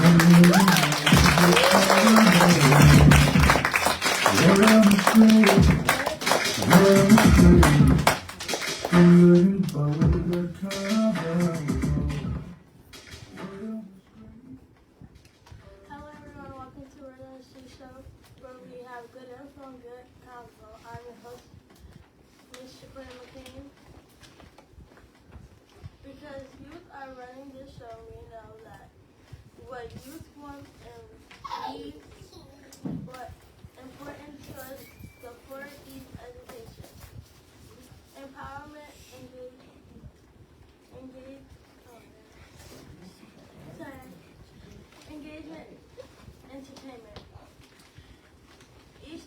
everyone, welcome to our show where we have good info and good convo. I'm your host, Miss Shacoyia McCain. Because youth are running this show, we know that what youth want and need, what important to us, support youth education, empowerment, engagement, entertainment. Each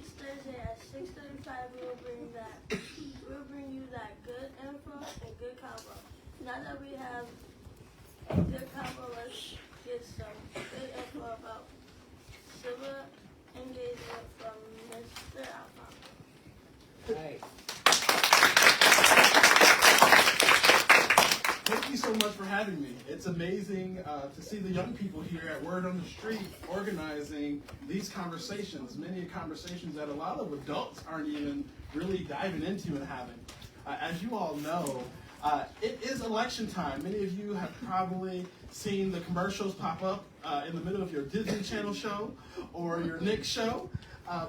Thursday at 6:35, we will bring you that good info and good combo. Now that we have good combo, let's get some good info about civil engagement from Mr. Alphonso. Right. Thank you so much for having me. It's amazing to see the young people here at Word on the Street organizing these conversations, many conversations that a lot of adults aren't even really diving into and having. As you all know, it is election time. Many of you have probably seen the commercials pop up in the middle of your Disney Channel show or your Nick show.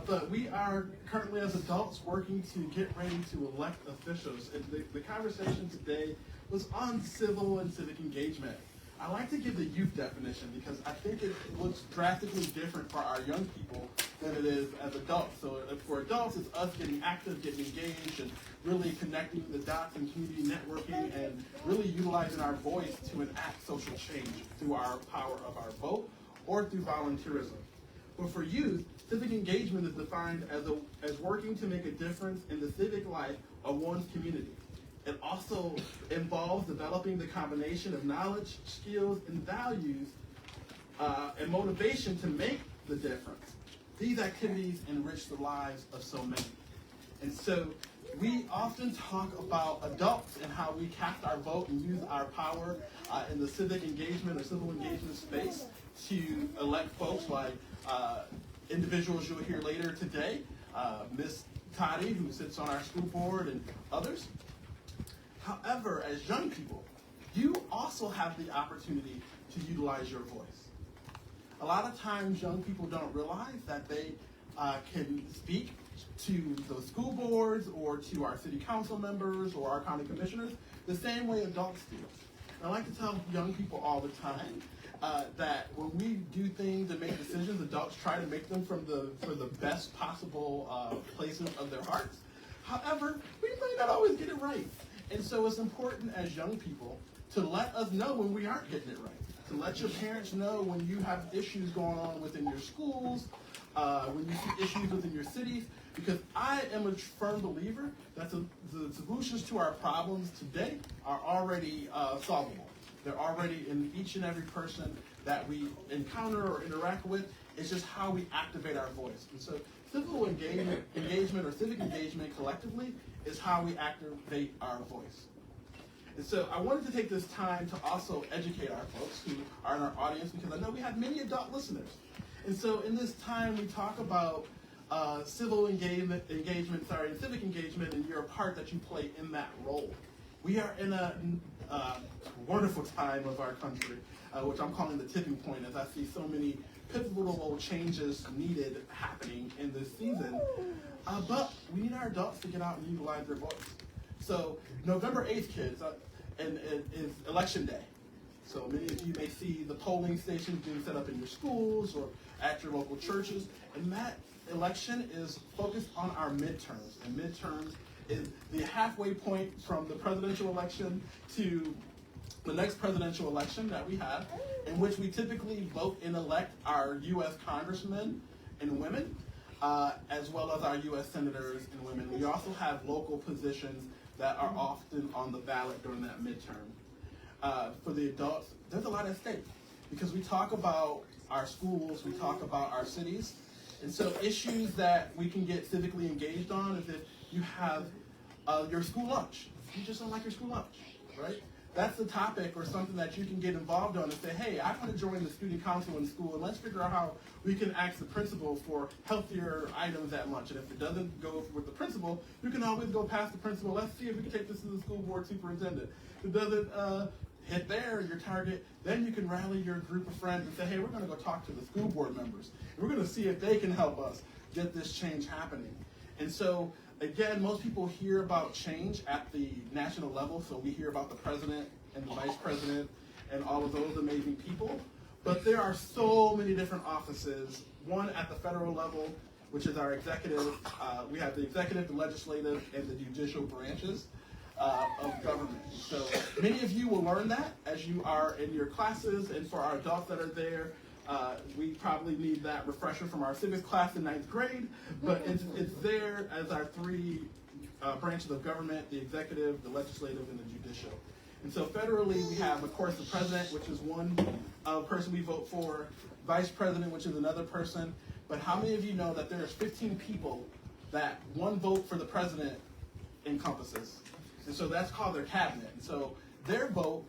But we are currently, as adults, working to get ready to elect officials. And the conversation today was on civil and civic engagement. I like to give the youth definition because I think it looks drastically different for our young people than it is as adults. So for adults, it's us getting active, getting engaged, and really connecting the dots and community networking and really utilizing our voice to enact social change through our power of our vote or through volunteerism. But for youth, civic engagement is defined as working to make a difference in the civic life of one's community. It also involves developing the combination of knowledge, skills, and values and motivation to make the difference. These activities enrich the lives of so many. And so we often talk about adults and how we cast our vote and use our power in the civic engagement or civil engagement space to elect folks like individuals you'll hear later today, Miss Totty, who sits on our school board, and others. However, as young people, you also have the opportunity to utilize your voice. A lot of times, young people don't realize that they can speak to the school boards or to our city council members or our county commissioners the same way adults do. And I like to tell young people all the time that when we do things and make decisions, adults try to make them for the best possible places of their hearts. However, we may not always get it right. And so it's important as young people to let us know when we aren't getting it right, to let your parents know when you have issues going on within your schools, when you see issues within your cities, because I am a firm believer that the solutions to our problems today are already solvable. They're already in each and every person that we encounter or interact with. It's just how we activate our voice. And so civil engagement or civic engagement collectively is how we activate our voice. And so I wanted to take this time to also educate our folks who are in our audience, because I know we have many adult listeners. And so in this time we talk about civic engagement, and civic engagement, and your part that you play in that role. We are in a wonderful time of our country, which I'm calling the tipping point, as I see so many pivotal changes needed happening in this season. But we need our adults to get out and utilize their voice. So November 8th, kids, is election day. So many of you may see the polling stations being set up in your schools or at your local churches. And that election is focused on our midterms. And midterms is the halfway point from the presidential election to the next presidential election that we have, in which we typically vote and elect our U.S. congressmen and women, as well as our U.S. senators and women. We also have local positions that are often on the ballot during that midterm. For the adults, there's a lot at stake, because we talk about our schools, we talk about our cities, and so issues that we can get civically engaged on is if you have your school lunch. You just don't like your school lunch, right? that's the topic or something that you can get involved on and say, hey, I want to join the student council in school, and let's figure out how we can ask the principal for healthier items at lunch. And if it doesn't go with the principal, you can always go past the principal. Let's see if we can take this to the school board superintendent. If it doesn't hit your target, then you can rally your group of friends and say, hey, we're going to go talk to the school board members. And we're going to see if they can help us get this change happening. And so, again, most people hear about change at the national level, so we hear about the president and the vice president and all of those amazing people. But there are so many different offices, one at the federal level, which is our executive. We have the executive, the legislative, and the judicial branches of government. So many of you will learn that as you are in your classes, and for our adults that are there, we probably need that refresher from our civics class in 9th grade, but it's there as our three branches of government: the executive, the legislative, and the judicial. And so federally, we have, of course, the president, which is one person we vote for, vice president, which is another person. But how many of you know that there's 15 people that one vote for the president encompasses? And so that's called their cabinet. And so their vote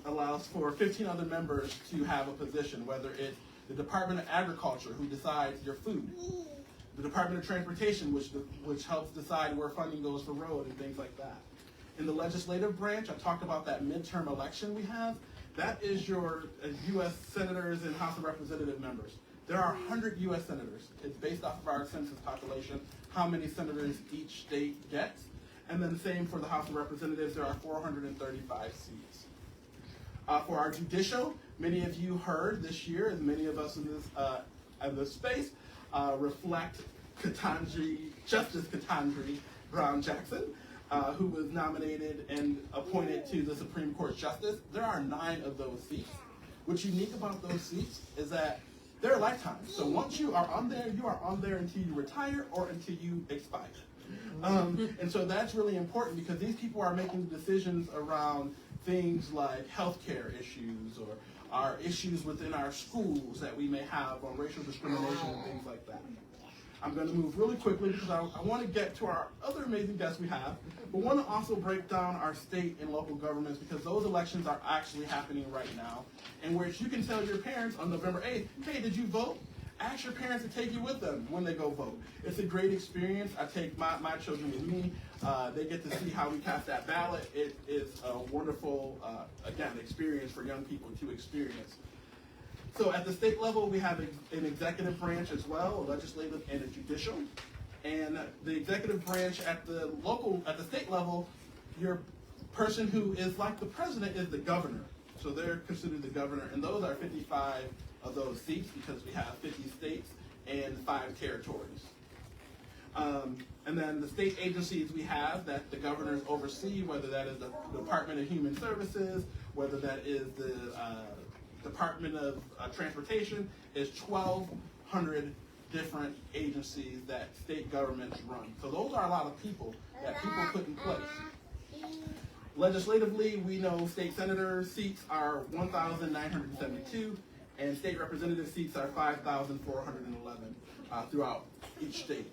allows for 15 other members to have a position, whether it's the Department of Agriculture, who decides your food, the Department of Transportation, which helps decide where funding goes for road and things like that. In the legislative branch, I talked about that midterm election we have. That is your U.S. senators and House of Representative members. There are 100 U.S. senators. It's based off of our census population, how many senators each state gets. And then same for the House of Representatives, there are 435 seats. For our judicial, many of you heard this year, and many of us in this space, reflect Justice Ketanji Brown Jackson, who was nominated and appointed to the Supreme Court Justice. There are 9 of those seats. What's unique about those seats is that they're lifetimes. So once you are on there until you retire or until you expire. And so that's really important because these people are making decisions around things like healthcare issues or our issues within our schools that we may have on racial discrimination and things like that. I'm going to move really quickly because I want to get to our other amazing guests we have, but want to also break down our state and local governments because those elections are actually happening right now, and where you can tell your parents on November 8th, hey, did you vote? Ask your parents to take you with them when they go vote. It's a great experience. I take my children with me. They get to see how we cast that ballot. It is a wonderful, again, experience for young people to experience. So at the state level, we have an executive branch as well, a legislative and a judicial. And the executive branch at the state level, your person who is like the president is the governor. So they're considered the governor, and those are 55 of those seats because we have 50 states and 5 territories. And then the state agencies we have that the governors oversee, whether that is the Department of Human Services, whether that is the Department of Transportation, is 1,200 different agencies that state governments run. So those are a lot of people that people put in place. Legislatively, we know state senator seats are 1,972, and state representative seats are 5,411 throughout each state.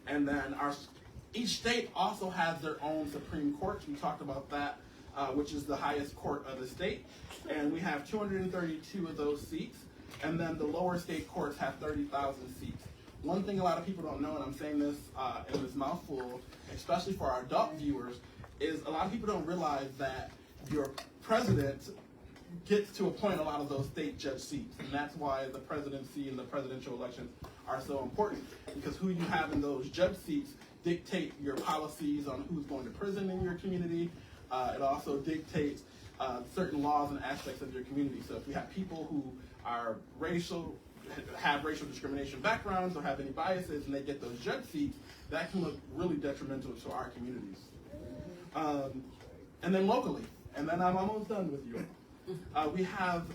And then each state also has their own Supreme Court. We talked about that, which is the highest court of the state. And we have 232 of those seats. And then the lower state courts have 30,000 seats. One thing a lot of people don't know, and I'm saying this in this mouthful, especially for our adult viewers, is a lot of people don't realize that your president gets to appoint a lot of those state judge seats. And that's why the presidency and the presidential elections are so important, because who you have in those judge seats dictate your policies on who's going to prison in your community. It also dictates certain laws and aspects of your community. So if you have people who are have racial discrimination backgrounds or have any biases and they get those judge seats, that can look really detrimental to our communities. And then locally, and then I'm almost done with you. We have,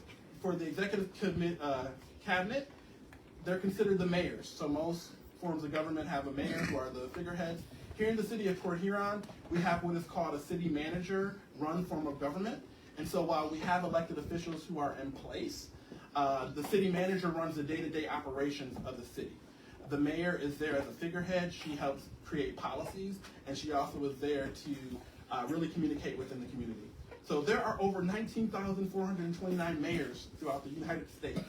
for the executive cabinet, they're considered the mayors. So most forms of government have a mayor who are the figureheads. Here in the city of Port Huron, we have what is called a city manager run form of government. And so while we have elected officials who are in place, the city manager runs the day-to-day operations of the city. The mayor is there as a figurehead. She helps create policies, and she also is there to really communicate within the community. So there are over 19,429 mayors throughout the United States.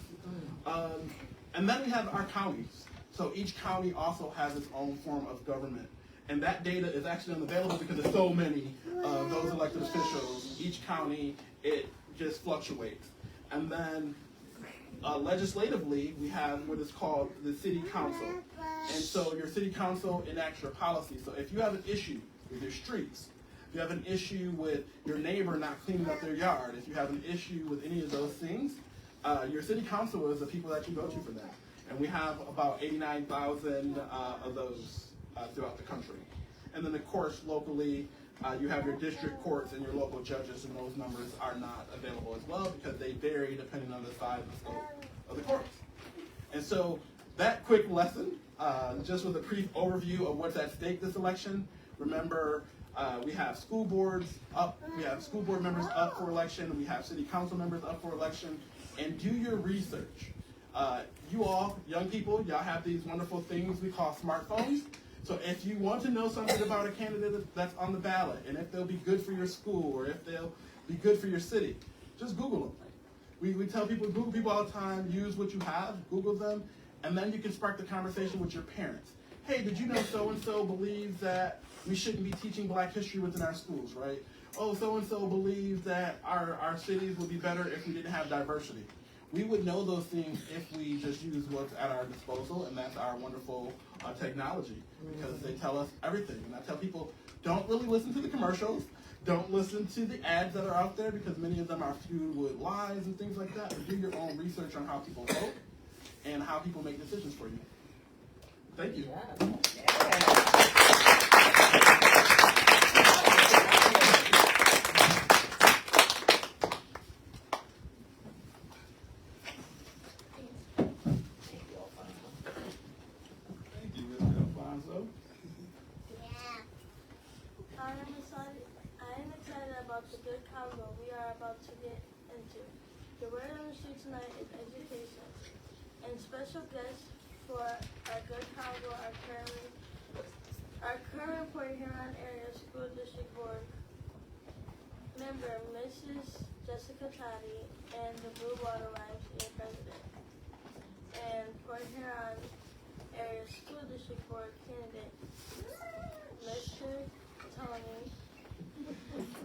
And then we have our counties. So each county also has its own form of government. And that data is actually unavailable because there's so many of those elected officials. Each county, it just fluctuates. And then legislatively, we have what is called the city council. And so your city council enacts your policy. So if you have an issue with your streets, if you have an issue with your neighbor not cleaning up their yard, if you have an issue with any of those things, your city council is the people that you go to for that. And we have about 89,000 of those throughout the country. And then, of course, locally, you have your district courts and your local judges, and those numbers are not available as well because they vary depending on the size and scope of the courts. And so that quick lesson, just with a brief overview of what's at stake this election. Remember, we have school boards up, we have school board members up for election, we have city council members up for election, and do your research. You all, young people, y'all have these wonderful things we call smartphones. So if you want to know something about a candidate that's on the ballot, and if they'll be good for your school, or if they'll be good for your city, just Google them. We tell people, Google people all the time, use what you have, Google them, and then you can spark the conversation with your parents. Hey, did you know so-and-so believes that we shouldn't be teaching Black history within our schools, right? Oh, so-and-so believes that our cities would be better if we didn't have diversity. We would know those things if we just use what's at our disposal, and that's our wonderful technology, because they tell us everything. And I tell people, don't really listen to the commercials. Don't listen to the ads that are out there, because many of them are fueled with lies and things like that. But do your own research on how people vote and how people make decisions for you. Thank you. Thank you, Mr. Alphonso. I am excited about the good convo we are about to get into. The word on the street tonight is education. And special guests for our good convo are current Port Huron Area School District Board member, Mrs. Jessica Totty, and the Blue Water YMCA president. And Port Huron Area School District Board candidate, Mr. Tony.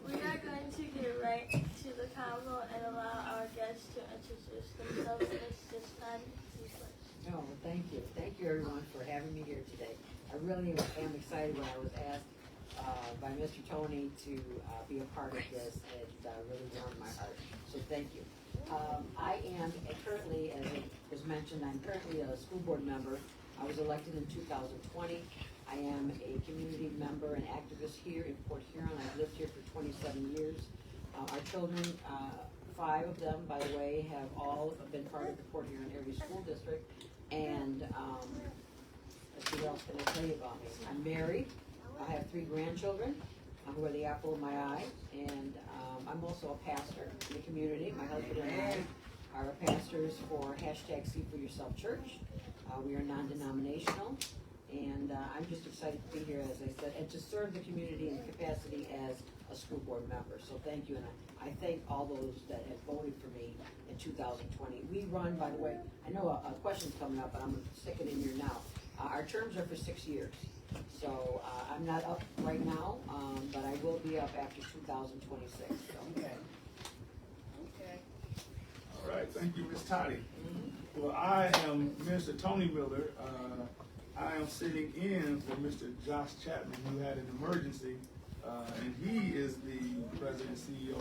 We are going to get right to the convo and allow our guests to introduce themselves. This time, please. Oh, well, thank you. Thank you, everyone, for having me here today. I really am excited when I was asked by Mr. Tony to be a part of this. It really warmed my heart. So thank you. I am currently, as it was mentioned, I'm currently a school board member. I was elected in 2020. I am a community member and activist here in Port Huron. I've lived here for 27 years. Our children, 5 of them, by the way, have all been part of the Port Huron Area School District. And let's see what else can I tell you about me. I'm married. I have 3 grandchildren who are the apple of my eye. And I'm also a pastor in the community. My husband and I are pastors for #SeeForYourself Church. We are non-denominational. And I'm just excited to be here, as I said, and to serve the community in the capacity as a school board member. So thank you, and I thank all those that have voted for me in 2020. We run, by the way, I know a question's coming up, but I'm going to stick it in here now. Our terms are for 6 years. So I'm not up right now, but I will be up after 2026. So. Okay. All right, thank you, Ms. Totty. Well, I am Mr. Tony Miller. I am sitting in for Mr. Josh Chapman, who had an emergency, and he is the president and CEO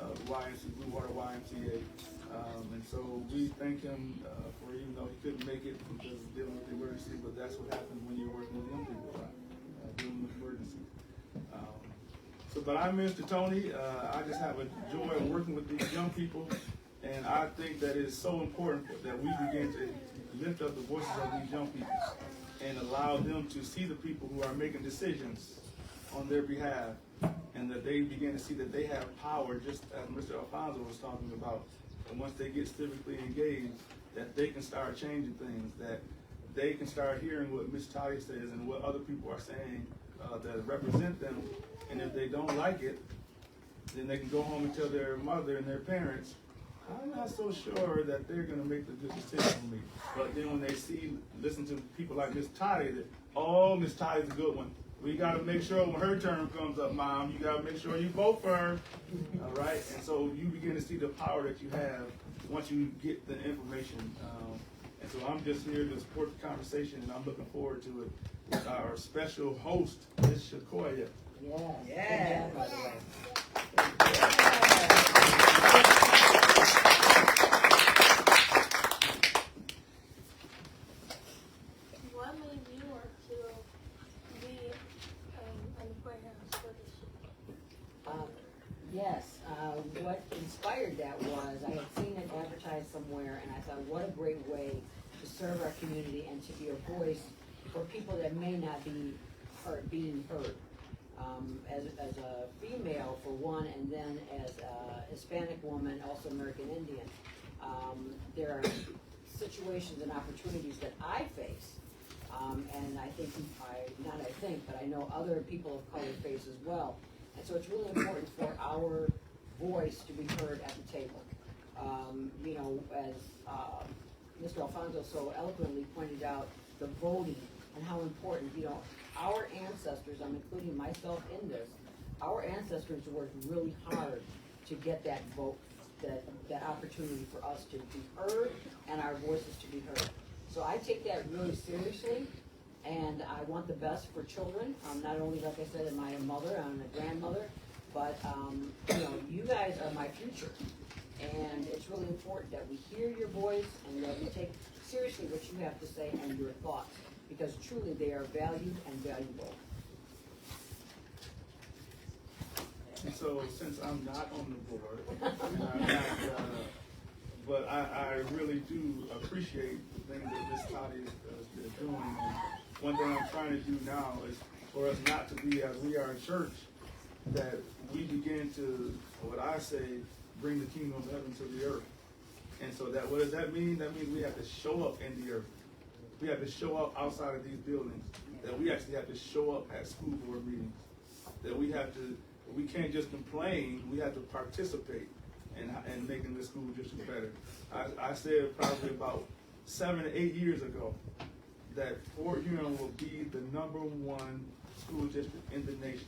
of Blue Water YMCA. And so we thank him for, even though he couldn't make it because of dealing with the emergency, but that's what happens when you're working with young people, right? Dealing with emergencies. But I'm Mr. Tony. I just have a joy of working with these young people, and I think that it is so important that we begin to lift up the voices of these young people and allow them to see the people who are making decisions on their behalf, and that they begin to see that they have power, just as Mr. Alphonso was talking about. And once they get civically engaged, that they can start changing things, that they can start hearing what Ms. Totty says and what other people are saying that represent them. And if they don't like it, then they can go home and tell their mother and their parents, I'm not so sure that they're going to make the good decision for me. But then when they listen to people like Miss Totty, that, oh, Miss Totty's a good one. We got to make sure when her term comes up, Mom, you got to make sure you vote for her. All right? And so you begin to see the power that you have once you get the information. And so I'm just here to support the conversation, and I'm looking forward to it with our special host, Miss Shacoyia. Yeah. Yeah. By the way. What made you want to be on the playhouse for this year? Yes, what inspired that was I had seen it advertised somewhere, and I thought, what a great way to serve our community and to be a voice for people that may not be being heard. As a female, for one, and then as a Hispanic woman, also American Indian, there are situations and opportunities that I face, and I know other people of color face as well. And so it's really important for our voice to be heard at the table. As Mr. Alphonso so eloquently pointed out, the voting and how important, our ancestors, I'm including myself in this, our ancestors worked really hard to get that vote, that opportunity for us to be heard and our voices to be heard. So I take that really seriously, and I want the best for children. Not only, like I said, am I a mother, I'm a grandmother, but you guys are my future. And it's really important that we hear your voice and that we take seriously what you have to say and your thoughts, because truly they are valued and valuable. And so, since I'm not on the board, and I'm not, but I really do appreciate the things that Ms. Totty is doing. And one thing I'm trying to do now is for us not to be, as we are in church, that we begin to, what I say, bring the kingdom of heaven to the earth. And so that, what does that mean? That means we have to show up in the earth. We have to show up outside of these buildings. That we actually have to show up at school board meetings. That we can't just complain, we have to participate in making this school district better. I said probably about 7 to 8 years ago that Fort Huron will be the #1 school district in the nation.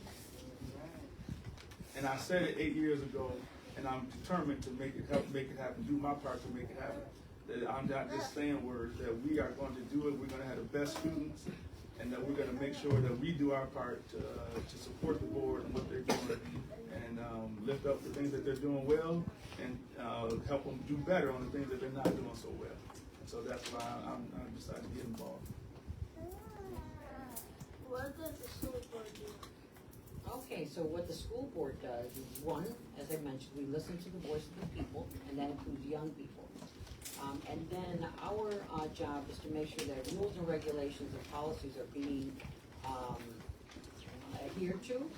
And I said it 8 years ago, and I'm determined to make it happen, do my part to make it happen. That I'm not just saying words, that we are going to do it, we're going to have the best students, and that we're going to make sure that we do our part to support the board and what they're doing, and lift up the things that they're doing well, and help them do better on the things that they're not doing so well. And so that's why I'm decided to get involved. What does the school board do? Okay, so what the school board does is, one, as I mentioned, we listen to the voice of the people, and that includes young people. And then our job is to make sure that rules and regulations and policies are being adhered to,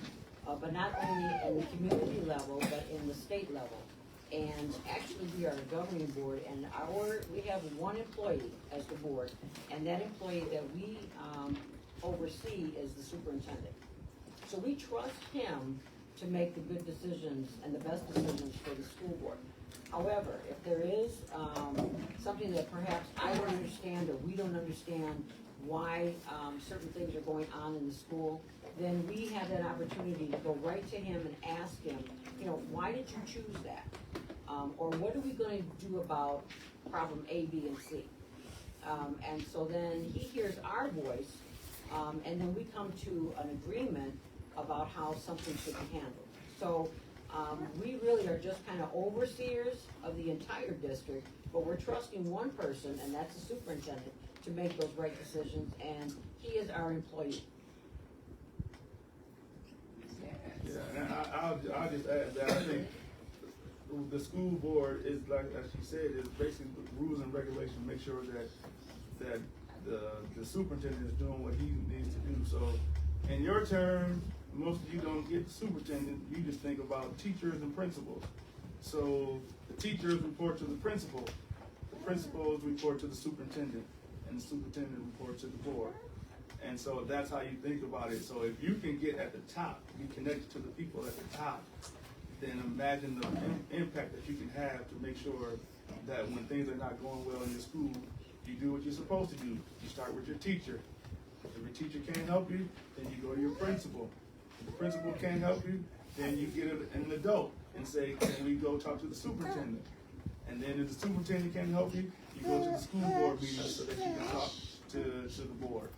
but not only in the community level, but in the state level. And actually, we are a governing board, and we have one employee as the board, and that employee that we oversee is the superintendent. So we trust him to make the good decisions and the best decisions for the school board. However, if there is something that perhaps I don't understand or we don't understand why certain things are going on in the school, then we have that opportunity to go right to him and ask him, why did you choose that? Or what are we going to do about problem A, B, and C? And so then he hears our voice, and then we come to an agreement about how something should be handled. So we really are just kind of overseers of the entire district, but we're trusting one person, and that's the superintendent, to make those right decisions, and he is our employee. Yeah, and I'll just add that I think the school board is, like as she said, is basically rules and regulations, make sure that the superintendent is doing what he needs to do. So in your term, most of you don't get the superintendent, you just think about teachers and principals. So the teachers report to the principal, the principals report to the superintendent, and the superintendent reports to the board. And so that's how you think about it. So if you can get at the top, be connected to the people at the top, then imagine the impact that you can have to make sure that when things are not going well in your school, you do what you're supposed to do. You start with your teacher. If your teacher can't help you, then you go to your principal. If the principal can't help you, then you get an adult and say, can we go talk to the superintendent? And then if the superintendent can't help you, you go to the school board meeting so that you can talk to the board.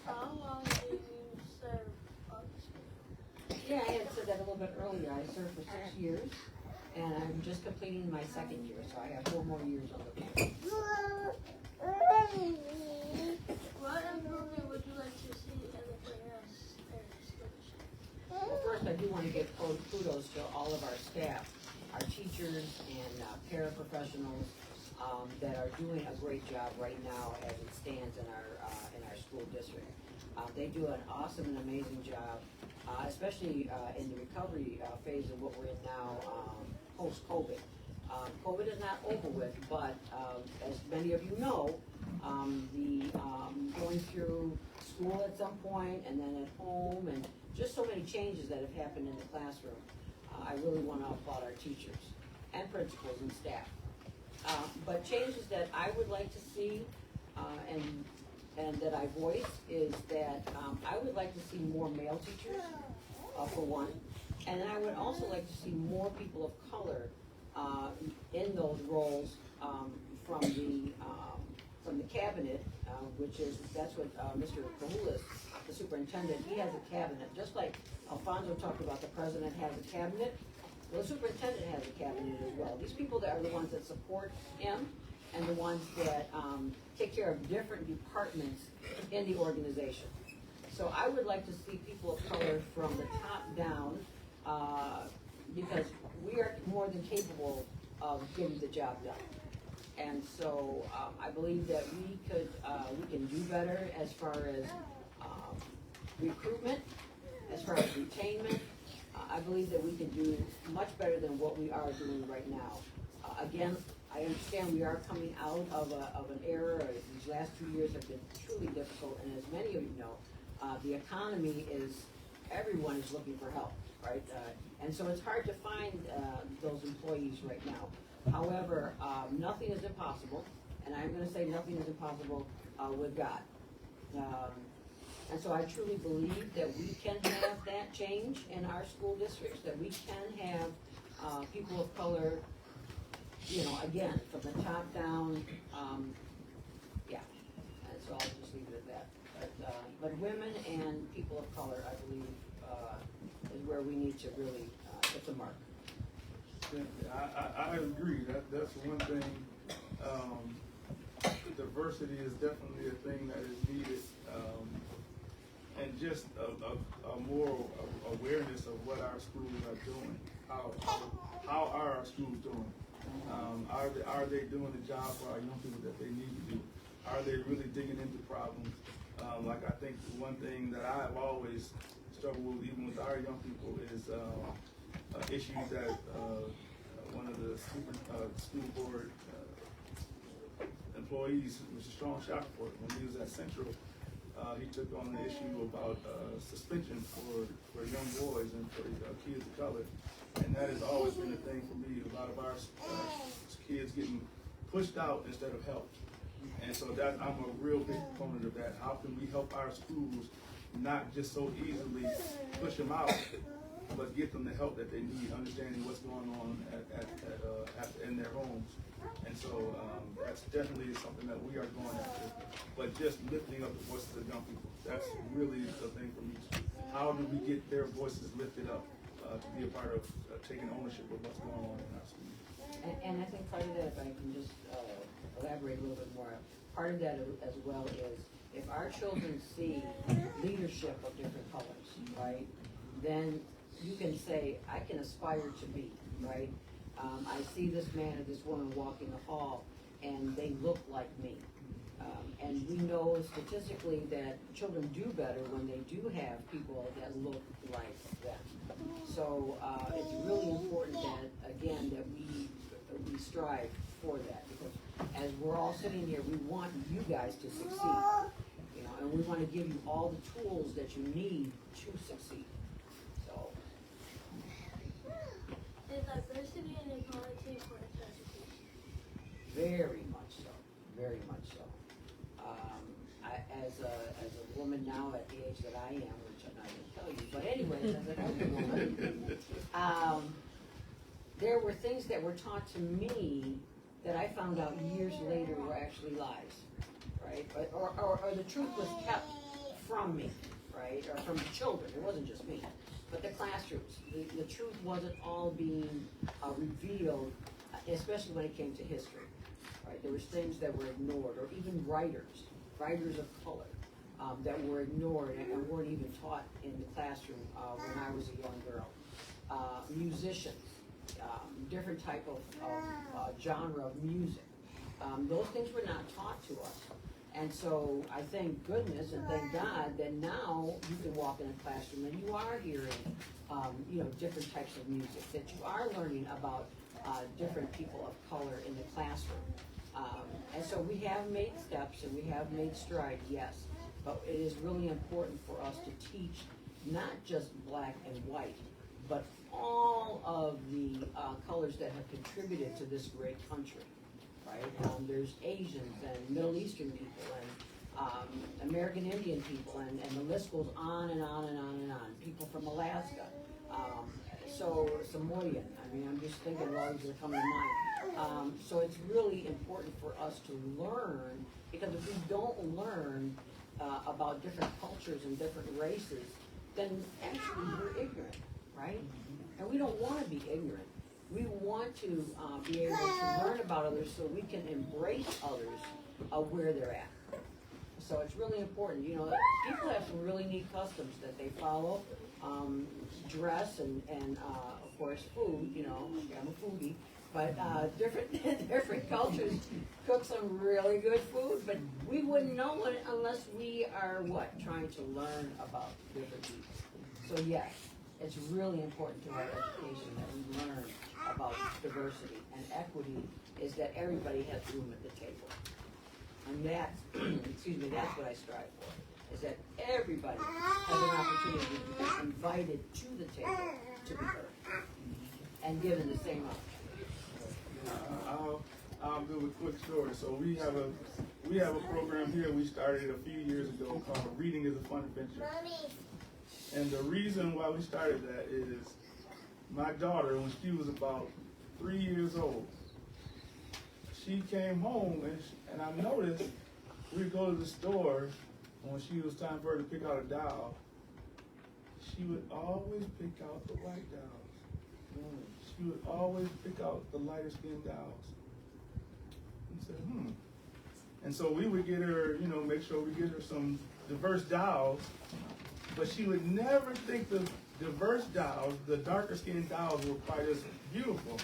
How long do you serve on the school? Yeah, I had said that a little bit earlier. I served for 6 years, and I'm just completing my 2nd year, so I have 4 more years on the board. What improvement would you like to see in the finance and school? Well, first, I do want to give kudos to all of our staff, our teachers and paraprofessionals that are doing a great job right now as it stands in our school district. They do an awesome and amazing job, especially in the recovery phase of what we're in now, post-COVID. COVID is not over with, but as many of you know, going through school at some point and then at home, and just so many changes that have happened in the classroom. I really want to applaud our teachers and principals and staff. But changes that I would like to see and that I voice is that I would like to see more male teachers, for one, and I would also like to see more people of color in those roles from the cabinet, that's what Mr. Cahulas, the superintendent, he has a cabinet, just like Alphonso talked about. The president has a cabinet. Well, the superintendent has a cabinet as well. These people that are the ones that support him and the ones that take care of different departments in the organization. So I would like to see people of color from the top down, because we are more than capable of getting the job done. And so I believe that we can do better as far as recruitment, as far as retainment. I believe that we can do much better than what we are doing right now. Again, I understand we are coming out of an era. These last 2 years have been truly difficult, and as many of you know, the economy everyone is looking for help, right? And so it's hard to find those employees right now. However, nothing is impossible, and I'm going to say nothing is impossible with God. And so I truly believe that we can have that change in our school districts, that we can have people of color, again, from the top down, yeah. And so I'll just leave it at that. But women and people of color, I believe, is where we need to really hit the mark. I agree. That's one thing. Diversity is definitely a thing that is needed, and just a more awareness of what our schools are doing. How are our schools doing? Are they doing the job for our young people that they need to do? Are they really digging into problems? Like I think one thing that I've always struggled with, even with our young people, is issues that one of the school board employees, Mr. Strong Shackelford, when he was at Central, he took on the issue about suspension for young boys and for kids of color. And that has always been a thing for me. A lot of our kids getting pushed out instead of helped. And so I'm a real big proponent of that. How can we help our schools not just so easily push them out, but get them the help that they need, understanding what's going on in their homes. And so that's definitely something that we are going after. But just lifting up the voices of young people, that's really the thing for me. How do we get their voices lifted up to be a part of taking ownership of what's going on in our schools? And I think part of that, if I can just elaborate a little bit more, part of that as well is if our children see leadership of different colors, right, then you can say, I can aspire to be, right? I see this man or this woman walking the hall, and they look like me. And we know statistically that children do better when they do have people that look like them. So it's really important that, again, that we strive for that, because as we're all sitting here, we want you guys to succeed. and we want to give you all the tools that you need to succeed. So, Is diversity and equality important to education? very much so, very much so. As a woman now at the age that I am, which I'm not going to tell you, but anyways, as an older woman, there were things that were taught to me that I found out years later were actually lies, right? Or the truth was kept from me, right? Or from the children. It wasn't just me, but the classrooms. The truth wasn't all being revealed, especially when it came to history, right? There was things that were ignored, or even writers of color, that were ignored and weren't even taught in the classroom when I was a young girl. Musicians, different type of genre of music. Those things were not taught to us. And so I thank goodness and thank God that now you can walk in a classroom and you are hearing, different types of music, that you are learning about different people of color in the classroom. And so we have made steps and we have made strides, yes, but it is really important for us to teach not just black and white, but all of the colors that have contributed to this great country, right? There's Asians and Middle Eastern people and American Indian people, and the list goes on and on and on and on. People from Alaska, so Samoyed. I mean, I'm just thinking of all these that come to mind. So it's really important for us to learn, because if we don't learn about different cultures and different races, then actually we're ignorant, right? And we don't want to be ignorant. We want to be able to learn about others so we can embrace others where they're at. So it's really important. People have some really neat customs that they follow, dress and of course food. I'm a foodie, but different cultures cook some really good food, but we wouldn't know it unless we are trying to learn about different people. So yes, it's really important to our education that we learn about diversity, and equity is that everybody has room at the table. And that's, that's what I strive for, is that everybody has an opportunity to be invited to the table to be heard and given the same opportunity. I'll do a quick story. So we have a program here we started a few years ago called Reading is a Fun Adventure. And the reason why we started that is my daughter, when she was about 3 years old, she came home and I noticed we'd go to the store, and when she was time for her to pick out a doll, she would always pick out the white dolls. She would always pick out the lighter skinned dolls. And said, And so we would get her, make sure we get her some diverse dolls, but she would never think the diverse dolls, the darker skinned dolls, were quite as beautiful.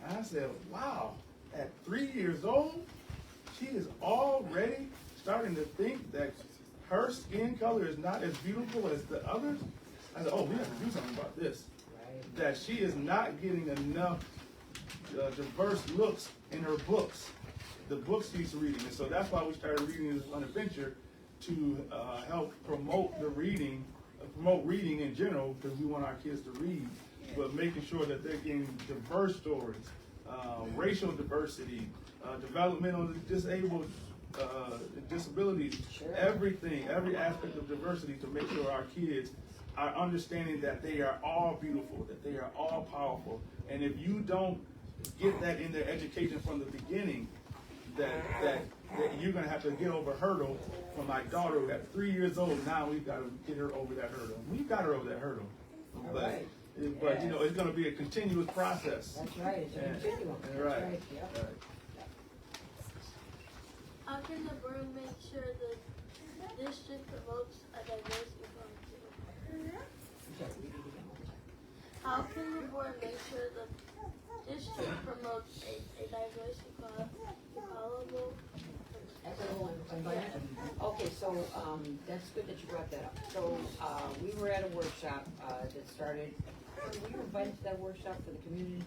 And I said, wow, at 3 years old, she is already starting to think that her skin color is not as beautiful as the others. I said, we have to do something about this. Right. That she is not getting enough diverse looks in her books, the books she's reading. And so that's why we started Reading as a Fun Adventure, to help promote reading in general, because we want our kids to read, but making sure that they're getting diverse stories, racial diversity, developmental disabled disabilities, everything, every aspect of diversity, to make sure our kids are understanding that they are all beautiful, that they are all powerful. And if you don't get that in their education from the beginning, that you're going to have to get over a hurdle. For my daughter, who at 3 years old, now we've got to get her over that hurdle. We've got her over that hurdle. But it's going to be a continuous process. That's right. It's a continuum. That's right. Yep. Right. How can the board make sure the district promotes a diverse equality? How can the board make sure the district promotes a diverse, equitable environment? Okay, so that's good that you brought that up. So we were at a workshop that started. Were you invited to that workshop for the community?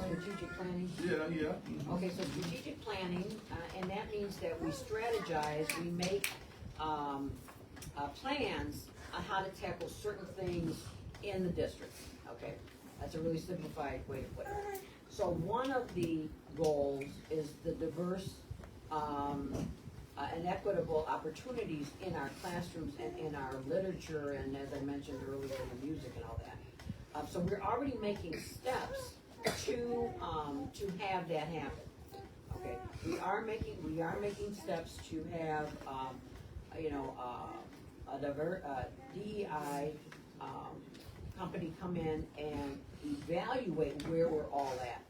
Strategic planning? Yeah. Okay, so strategic planning, and that means that we strategize, we make plans on how to tackle certain things in the district. Okay, that's a really simplified way to put it. So one of the goals is the diverse and equitable opportunities in our classrooms and in our literature, and as I mentioned earlier, in the music and all that. So we're already making steps to have that happen. Okay, we are making steps to have a DEI company come in and evaluate where we're all at,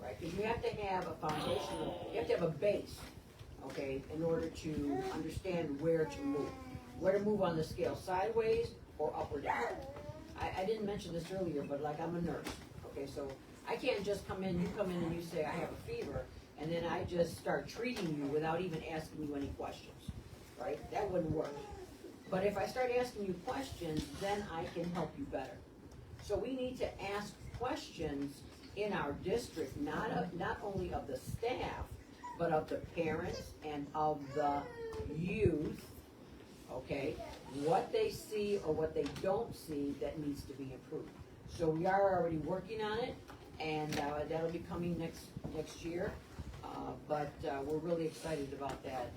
right? Because you have to have a foundation, you have to have a base, okay, in order to understand where to move on the scale, sideways or up or down. I didn't mention this earlier, but like I'm a nurse, okay, so I can't just come in, you come in and you say I have a fever, and then I just start treating you without even asking you any questions, right? That wouldn't work. But if I start asking you questions, then I can help you better. So we need to ask questions in our district, not only of the staff, but of the parents and of the youth, okay? What they see or what they don't see that needs to be improved. So we are already working on it, and that'll be coming next year. But we're really excited about that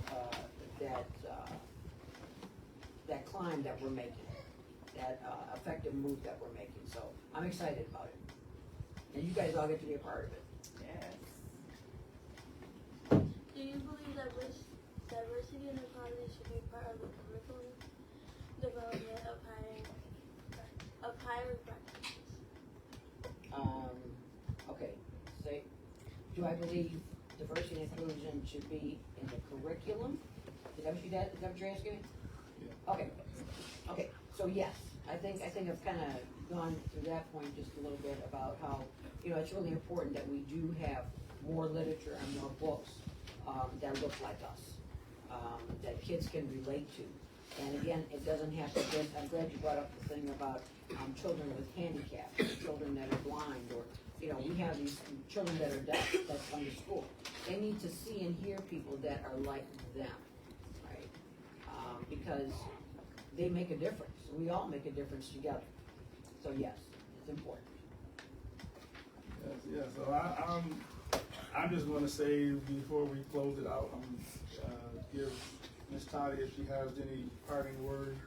climb that we're making, that effective move that we're making. So I'm excited about it, and you guys all get to be a part of it. Yes. Do you believe that diversity and equality should be part of the curriculum development of hiring practices? Okay, say, do I believe diversity and inclusion should be in the curriculum? Is that what you're asking me? Yeah. Okay, so yes, I think I've kind of gone through that point just a little bit about how, it's really important that we do have more literature and more books that look like us, that kids can relate to. And again, it doesn't have to be, I'm glad you brought up the thing about children with handicaps, children that are blind, or, we have these children that are deaf that come to school. They need to see and hear people that are like them, right? Because they make a difference. We all make a difference together. So yes, it's important. Yes. So I'm just going to say before we close it out, give Ms. Totty, if she has any parting words,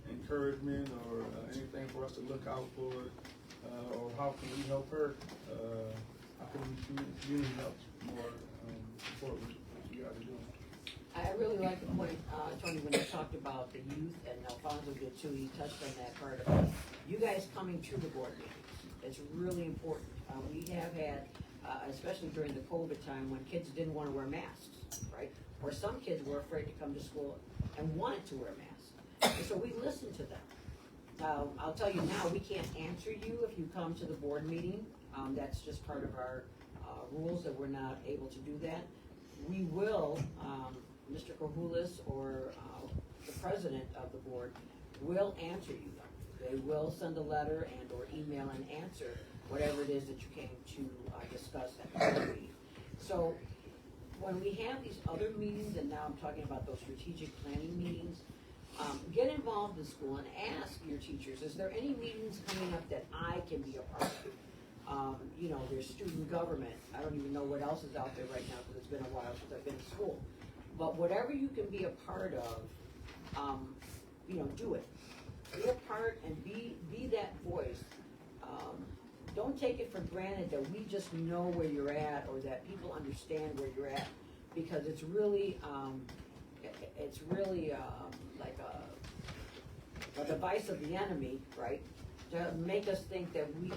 encouragement, or anything for us to look out for, or how can we help her? How can we community help more support what you guys are doing? I really like the point, Tony, when you talked about the youth, and Alphonso did too. He touched on that part about you guys coming to the board meetings. It's really important. We have had, especially during the COVID time, when kids didn't want to wear masks, right? Or some kids were afraid to come to school and wanted to wear masks. And so we listened to them. Now, I'll tell you now, we can't answer you if you come to the board meeting. That's just part of our rules that we're not able to do that. We will, Mr. Kohulis or the president of the board will answer you though. They will send a letter and or email and answer whatever it is that you came to discuss at the board meeting. So when we have these other meetings, and now I'm talking about those strategic planning meetings, get involved in school and ask your teachers, is there any meetings coming up that I can be a part of? There's student government. I don't even know what else is out there right now because it's been a while since I've been to school. But whatever you can be a part of, do it. Be a part and be that voice. Don't take it for granted that we just know where you're at or that people understand where you're at, because it's really like a device of the enemy, right? To make us think that we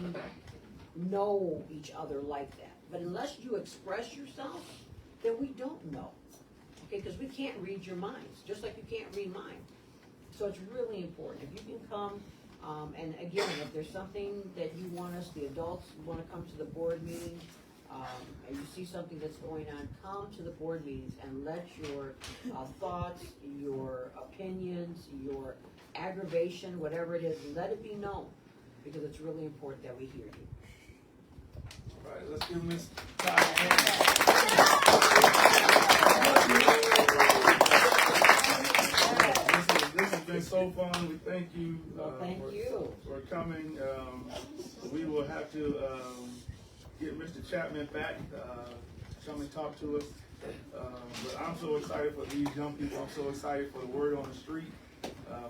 know each other like that. But unless you express yourself, then we don't know. Okay, because we can't read your minds, just like you can't read mine. So it's really important. If you can come, and again, if there's something that you want us, the adults want to come to the board meeting, and you see something that's going on, come to the board meetings and let your thoughts, your opinions, your aggravation, whatever it is, let it be known, because it's really important that we hear you. All right, let's give Ms. Totty a hand. been so fun. We thank you. Thank you for coming. We will have to get Mr. Chapman back, come and talk to us. But I'm so excited for these young people. I'm so excited for the word on the street,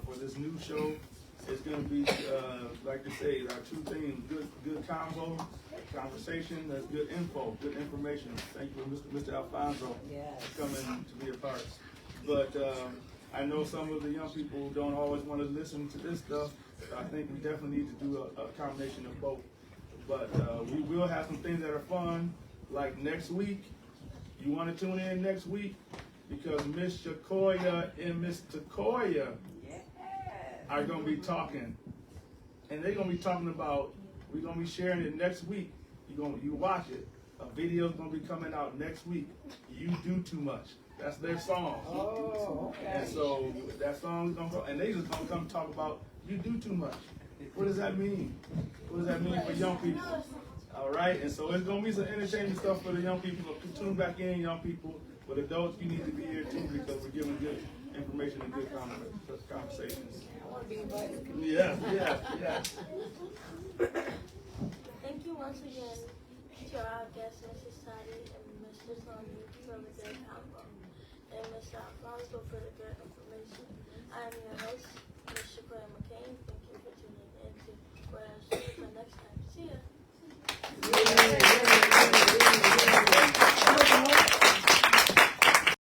for this new show. It's going to be, like I say, our two things: good convo, conversation. That's good info, good information. Thank you, Mr. Alphonso, for coming to be a part. But I know some of the young people don't always want to listen to this stuff. I think we definitely need to do a combination of both. But we will have some things that are fun, like next week. You want to tune in next week because Miss Shacoyia and Miss Takoya are going to be talking. And they're going to be talking about, we're going to be sharing it next week. You watch it. A video's going to be coming out next week. You Do Too Much. That's their song. Oh, okay. And so that song is going to go, and they just going to come talk about you do too much. What does that mean? What does that mean for young people? All right, and so it's going to be some entertaining stuff for the young people. So tune back in, young people. But adults, you need to be here too because we're giving good information and good conversations. I want to be invited. Yeah. Thank you once again to our guests, Mrs. Totty and Mr. Tony, for the good combo, and Mr. Alphonso for the good information. I'm your host, Ms. Shacoyia.